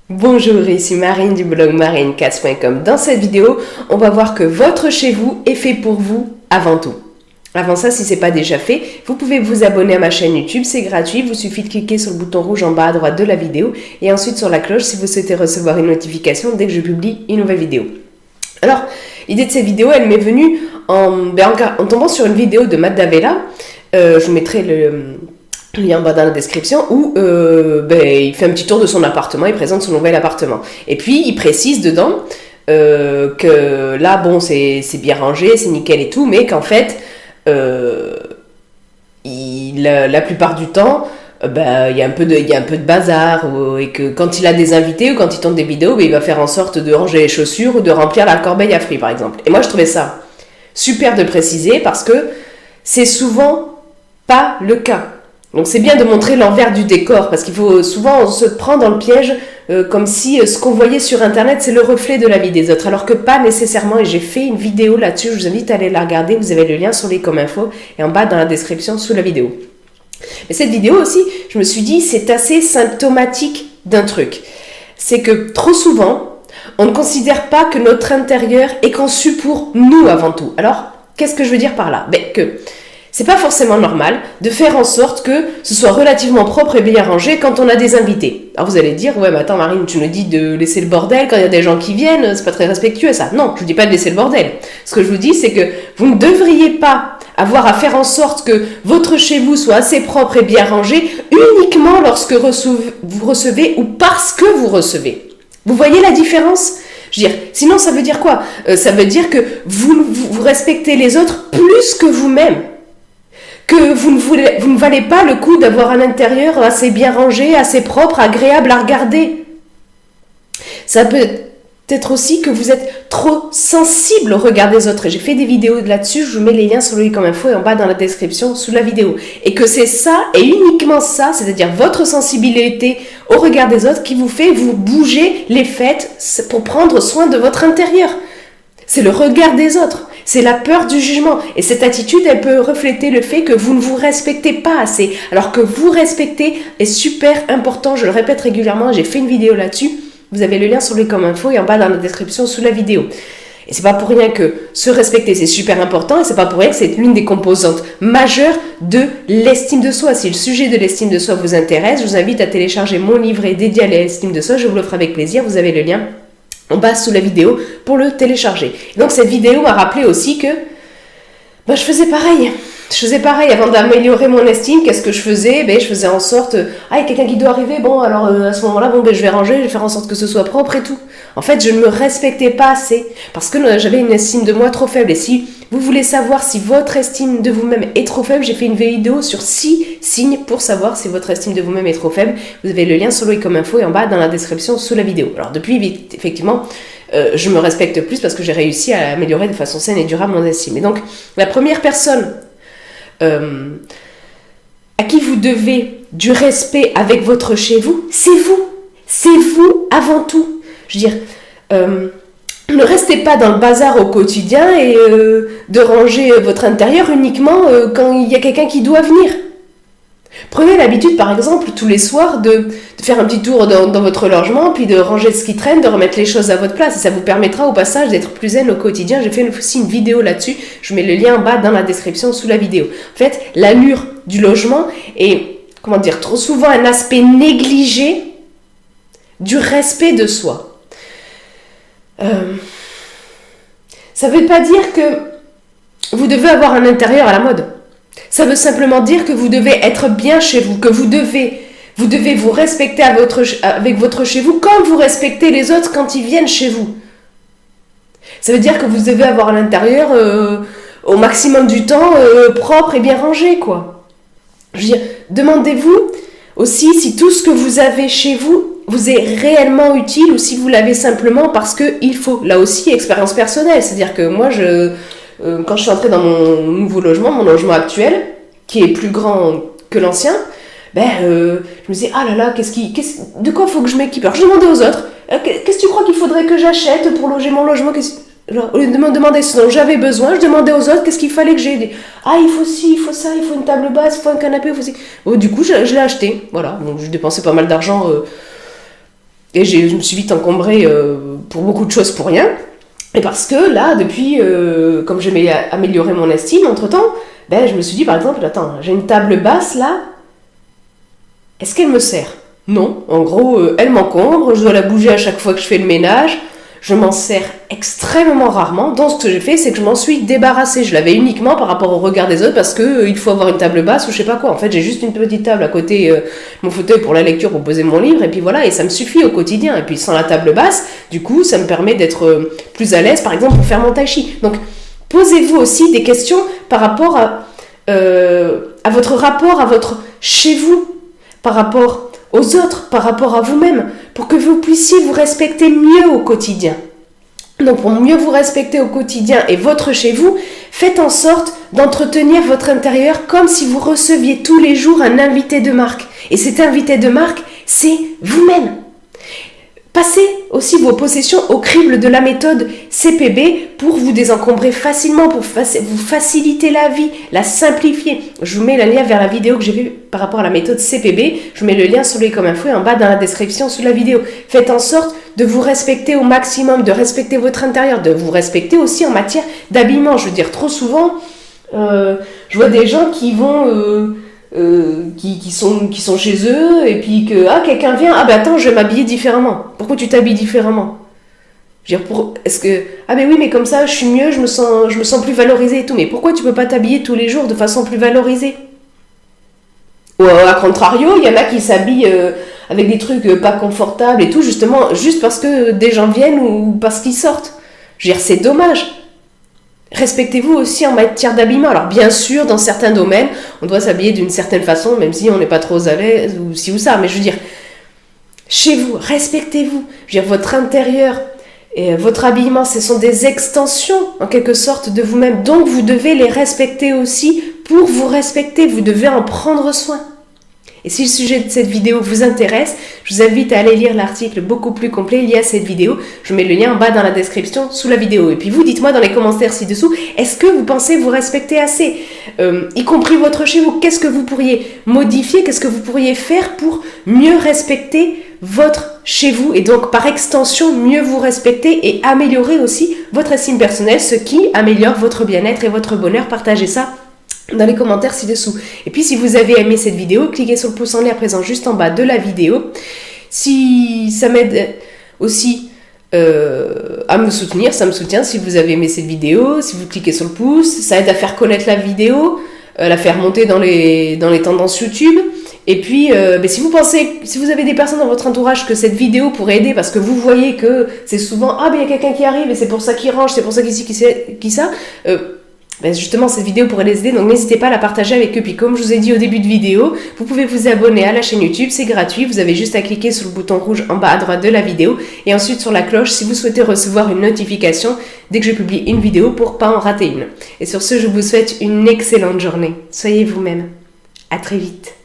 Bonjour, ici Marine du blog marinecats.com. Dans cette vidéo, on va voir que votre chez vous est fait pour vous avant tout. Avant ça, si ce n'est pas déjà fait, vous pouvez vous abonner à ma chaîne YouTube, c'est gratuit, il vous suffit de cliquer sur le bouton rouge en bas à droite de la vidéo et ensuite sur la cloche si vous souhaitez recevoir une notification dès que je publie une nouvelle vidéo. Alors, l'idée de cette vidéo, elle m'est venue en tombant sur une vidéo de Matt D'Avella. Je vous mettrai le lien en bas dans la description où il fait un petit tour de son appartement, il présente son nouvel appartement. Et puis, il précise dedans que là, bon, c'est bien rangé, c'est nickel et tout, mais qu'en fait, la plupart du temps, il y a un peu de bazar, et que quand il a des invités ou quand il tourne des vidéos, il va faire en sorte de ranger les chaussures ou de remplir la corbeille à fruits, par exemple. Et moi, je trouvais ça super de préciser parce que c'est souvent pas le cas. Donc c'est bien de montrer l'envers du décor, parce qu'il faut souvent on se prend dans le piège comme si ce qu'on voyait sur internet c'est le reflet de la vie des autres, alors que pas nécessairement, et j'ai fait une vidéo là-dessus, je vous invite à aller la regarder, vous avez le lien sur les comme info et en bas dans la description sous la vidéo. Mais cette vidéo aussi, je me suis dit, c'est assez symptomatique d'un truc, c'est que trop souvent, on ne considère pas que notre intérieur est conçu pour nous avant tout. Alors, qu'est-ce que je veux dire par là ? C'est pas forcément normal de faire en sorte que ce soit relativement propre et bien rangé quand on a des invités. Alors vous allez dire, ouais mais attends Marine, tu nous dis de laisser le bordel quand il y a des gens qui viennent, c'est pas très respectueux ça. Non, je vous dis pas de laisser le bordel. Ce que je vous dis c'est que vous ne devriez pas avoir à faire en sorte que votre chez vous soit assez propre et bien rangé uniquement lorsque vous recevez ou parce que vous recevez. Vous voyez la différence ? Je veux dire, sinon ça veut dire quoi ? Ça veut dire que vous respectez les autres plus que vous-même. Que vous ne valez pas le coup d'avoir un intérieur assez bien rangé, assez propre, agréable à regarder. Ça peut être aussi que vous êtes trop sensible au regard des autres. Et j'ai fait des vidéos là-dessus, je vous mets les liens sur le i comme info et en bas dans la description sous la vidéo. Et que c'est ça, et uniquement ça, c'est-à-dire votre sensibilité au regard des autres qui vous fait vous bouger les fêtes pour prendre soin de votre intérieur. C'est le regard des autres, c'est la peur du jugement. Et cette attitude, elle peut refléter le fait que vous ne vous respectez pas assez. Alors que vous respecter est super important, je le répète régulièrement, j'ai fait une vidéo là-dessus. Vous avez le lien sur les comme info et en bas dans la description sous la vidéo. Et c'est pas pour rien que se respecter, c'est super important, et c'est pas pour rien que c'est l'une des composantes majeures de l'estime de soi. Si le sujet de l'estime de soi vous intéresse, je vous invite à télécharger mon livret dédié à l'estime de soi, je vous l'offre avec plaisir, vous avez le lien en bas sous la vidéo pour le télécharger. Donc cette vidéo m'a rappelé aussi que je faisais pareil. Je faisais pareil avant d'améliorer mon estime. Qu'est-ce que je faisais ? Je faisais en sorte, il y a quelqu'un qui doit arriver, à ce moment-là, je vais ranger, je vais faire en sorte que ce soit propre et tout. En fait, je ne me respectais pas assez parce que j'avais une estime de moi trop faible. Et si vous voulez savoir si votre estime de vous-même est trop faible, j'ai fait une vidéo sur 6 signes pour savoir si votre estime de vous-même est trop faible. Vous avez le lien sur le i comme info et en bas dans la description sous la vidéo. Alors depuis, effectivement, je me respecte plus parce que j'ai réussi à améliorer de façon saine et durable mon estime. Et donc, la première personne à qui vous devez du respect avec votre chez vous, c'est vous. C'est vous avant tout. Je veux dire, ne restez pas dans le bazar au quotidien et de ranger votre intérieur uniquement quand il y a quelqu'un qui doit venir. Prenez l'habitude, par exemple, tous les soirs de faire un petit tour dans votre logement, puis de ranger ce qui traîne, de remettre les choses à votre place. Et ça vous permettra au passage d'être plus zen au quotidien. J'ai fait aussi une vidéo là-dessus. Je mets le lien en bas dans la description sous la vidéo. En fait, l'allure du logement est, trop souvent un aspect négligé du respect de soi. Ça ne veut pas dire que vous devez avoir un intérieur à la mode. Ça veut simplement dire que vous devez être bien chez vous, que vous devez vous respecter avec votre chez vous comme vous respectez les autres quand ils viennent chez vous. Ça veut dire que vous devez avoir un intérieur au maximum du temps propre et bien rangé, quoi. Je veux dire, demandez-vous aussi si tout ce que vous avez chez vous vous est réellement utile ou si vous l'avez simplement parce qu'il faut. Là aussi, expérience personnelle, c'est-à-dire que moi, quand je suis entrée dans mon nouveau logement, mon logement actuel, qui est plus grand que l'ancien, je me disais, ah là là, de quoi faut que je m'équipe ? Alors je demandais aux autres, qu'est-ce que tu crois qu'il faudrait que j'achète pour loger mon logement ? Au lieu de me demander ce dont j'avais besoin, je demandais aux autres qu'est-ce qu'il fallait que j'ai. Ah, il faut ci, il faut ça, il faut une table basse, il faut un canapé, il faut ci. Du coup, je l'ai acheté. Voilà, donc je dépensais pas mal d'argent Et je me suis vite encombrée pour beaucoup de choses pour rien. Et parce que là, depuis, comme j'ai amélioré mon estime entre-temps, je me suis dit, par exemple, attends, j'ai une table basse là, est-ce qu'elle me sert ? Non, en gros, elle m'encombre, je dois la bouger à chaque fois que je fais le ménage, je m'en sers extrêmement rarement. Donc ce que j'ai fait, c'est que je m'en suis débarrassée. Je l'avais uniquement par rapport au regard des autres parce que il faut avoir une table basse ou je sais pas quoi. En fait, j'ai juste une petite table à côté de mon fauteuil pour la lecture, pour poser mon livre, et puis voilà, et ça me suffit au quotidien. Et puis sans la table basse, du coup, ça me permet d'être plus à l'aise, par exemple, pour faire mon tai chi. Donc, posez-vous aussi des questions par rapport à votre rapport à votre chez vous, par rapport aux autres, par rapport à vous-même, pour que vous puissiez vous respecter mieux au quotidien. Donc pour mieux vous respecter au quotidien et votre chez vous, faites en sorte d'entretenir votre intérieur comme si vous receviez tous les jours un invité de marque. Et cet invité de marque, c'est vous-même. Passez aussi vos possessions au crible de la méthode CPB pour vous désencombrer facilement, pour vous faciliter la vie, la simplifier. Je vous mets le lien vers la vidéo que j'ai vue par rapport à la méthode CPB. Je vous mets le lien sur les comme info en bas dans la description sous la vidéo. Faites en sorte de vous respecter au maximum, de respecter votre intérieur, de vous respecter aussi en matière d'habillement. Je veux dire, trop souvent, je vois des gens qui vont... qui sont chez eux et puis que quelqu'un vient, attends, je vais m'habiller différemment. Pourquoi tu t'habilles différemment? Je veux dire, est-ce que oui, mais comme ça je suis mieux, je me sens plus valorisée et tout. Mais pourquoi tu peux pas t'habiller tous les jours de façon plus valorisée? Ou à contrario, il y en a qui s'habillent avec des trucs pas confortables et tout, justement, juste parce que des gens viennent ou parce qu'ils sortent. Je veux dire, c'est dommage. Respectez-vous aussi en matière d'habillement. Alors bien sûr, dans certains domaines, on doit s'habiller d'une certaine façon, même si on n'est pas trop à l'aise ou ci ou ça. Mais je veux dire, chez vous, respectez-vous. Je veux dire, votre intérieur et votre habillement, ce sont des extensions, en quelque sorte, de vous-même. Donc vous devez les respecter aussi pour vous respecter. Vous devez en prendre soin. Et si le sujet de cette vidéo vous intéresse, je vous invite à aller lire l'article beaucoup plus complet lié à cette vidéo. Je mets le lien en bas dans la description sous la vidéo. Et puis vous, dites-moi dans les commentaires ci-dessous, est-ce que vous pensez vous respecter assez, y compris votre chez vous? Qu'est-ce que vous pourriez modifier? Qu'est-ce que vous pourriez faire pour mieux respecter votre chez vous et donc par extension mieux vous respecter et améliorer aussi votre estime personnelle, ce qui améliore votre bien-être et votre bonheur? Partagez ça dans les commentaires ci-dessous. Et puis si vous avez aimé cette vidéo, cliquez sur le pouce en l'air présent juste en bas de la vidéo. Si ça m'aide aussi à me soutenir, ça me soutient si vous avez aimé cette vidéo, si vous cliquez sur le pouce, ça aide à faire connaître la vidéo, la faire monter dans les tendances YouTube. Et puis, si vous avez des personnes dans votre entourage que cette vidéo pourrait aider, parce que vous voyez que c'est souvent, il y a quelqu'un qui arrive et c'est pour ça qu'il range, c'est pour ça qui ça, justement cette vidéo pourrait les aider, donc n'hésitez pas à la partager avec eux. Puis comme je vous ai dit au début de vidéo, vous pouvez vous abonner à la chaîne YouTube, c'est gratuit, vous avez juste à cliquer sur le bouton rouge en bas à droite de la vidéo et ensuite sur la cloche si vous souhaitez recevoir une notification dès que je publie une vidéo pour pas en rater une. Et sur ce, je vous souhaite une excellente journée, soyez vous-même, à très vite.